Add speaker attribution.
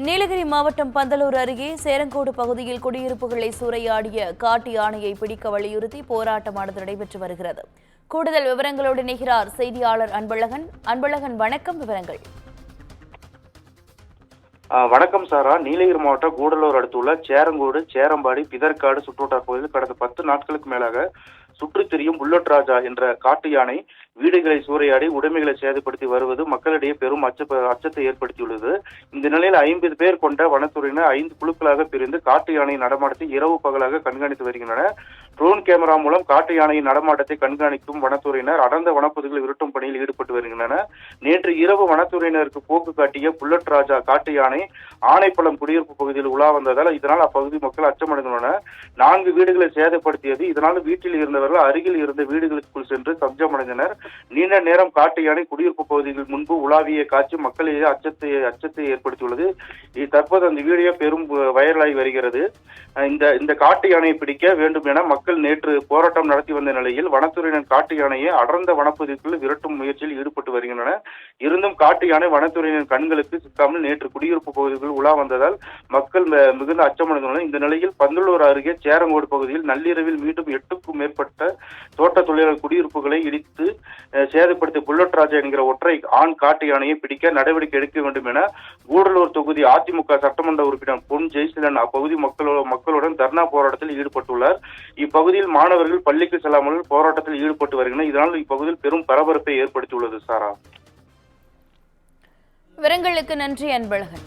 Speaker 1: நீலகிரி மாவட்டம் பந்தலூர் அருகே சேரங்கோடு பகுதியில் குடியிருப்புகளை சூறையாடிய காட்டு யானையை பிடிக்க வலியுறுத்தி போராட்டமானது நடைபெற்று வருகிறது. கூடுதல் விவரங்களோடு இணைகிறார் செய்தியாளர் அன்பழகன். அன்பழகன், வணக்கம். விவரங்கள்.
Speaker 2: வணக்கம் சாரா. நீலகிரி மாவட்டம் கூடலூர் அடுத்துள்ள சேரங்கோடு, சேரம்பாடி, பிதற்காடு சுற்றுவட்டார பகுதியில் கடந்த 10 நாட்களுக்கு மேலாக சுற்றித் திரியும் புல்லட் ராஜா என்ற காட்டு யானை வீடுகளை சூறையாடி உடைமைகளை சேதப்படுத்தி வருவது மக்களிடையே பெரும் அச்சத்தை ஏற்படுத்தியுள்ளது. இந்த நிலையில் 50 பேர் கொண்ட வனத்துறையினர் 5 குழுக்களாக பிரிந்து காட்டு யானையை நடமாட்டத்தை இரவு பகலாக கண்காணித்து வருகின்றனர். ட்ரோன் கேமரா மூலம் காட்டு யானையின் நடமாட்டத்தை கண்காணிக்கும் வனத்துறையினர் அடர்ந்த வனப்பகுதிகளை விரட்டும் பணியில் ஈடுபட்டு வருகின்றனர். நேற்று இரவு வனத்துறையினருக்கு போக்கு காட்டிய புல்லட் ராஜா காட்டு யானை ஆனைப்பள்ளம் குடியிருப்பு பகுதியில் உலா வந்ததால் இதனால் அப்பகுதி மக்கள் அச்சமடைந்துள்ளனர். 4 வீடுகளை சேதப்படுத்தியது. இதனால் வீட்டில் இருந்தவர்கள் அருகில் இருந்த வீடுகளுக்குள் சென்று தஞ்சமடைந்தனர். நீண்ட நேரம் காட்டு யானை குடியிருப்பு பகுதிகள் முன்பு உலாவிய காட்சி மக்களிடையே அச்சத்தை ஏற்படுத்தியுள்ளது. தற்போது அந்த வீடியோ பெரும் வைரலாகி வருகிறது. இந்த காட்டு யானையை பிடிக்க வேண்டும் என மக்கள் நேற்று போராட்டம் நடத்தி வந்த நிலையில் வனத்துறையினர் காட்டு யானையை அடர்ந்த வனப்பகுதிக்குள் விரட்டும் முயற்சியில் ஈடுபட்டு வருகின்றனர். இருந்தும் காட்டு யானை வனத்துறையினர் கண்களுக்கு சிக்காமல் நேற்று குடியிருப்பு பகுதிகள் உலா வந்ததால் மக்கள் மிகுந்த அச்சமடைந்துள்ளனர். இந்த நிலையில் பந்தலூர் அருகே சேரங்கோடு பகுதியில் நள்ளிரவில் மீண்டும் 8க்கும் மேற்பட்ட தோட்ட தொழிலாளர் குடியிருப்புகளை இடித்து சேதப்படுத்திய புல்லட் ராஜா என்கிற ஒற்றை ஆண் காட்டு யானையை பிடிக்க நடவடிக்கை எடுக்க வேண்டும் என கூடலூர் தொகுதி அதிமுக சட்டமன்ற உறுப்பினர் பொன் ஜெயசீலன் அப்பகுதி மக்களுடன் தர்ணா போராட்டத்தில் ஈடுபட்டுள்ளார். இப்பகுதியில் மாணவர்கள் பள்ளிக்கு செல்லாமல் போராட்டத்தில் ஈடுபட்டு வருகின்றனர். இதனால் இப்பகுதியில் பெரும் பரபரப்பை ஏற்படுத்தியுள்ளது. சாரா,
Speaker 1: விவரங்களுக்கு நன்றி அன்பழகன்.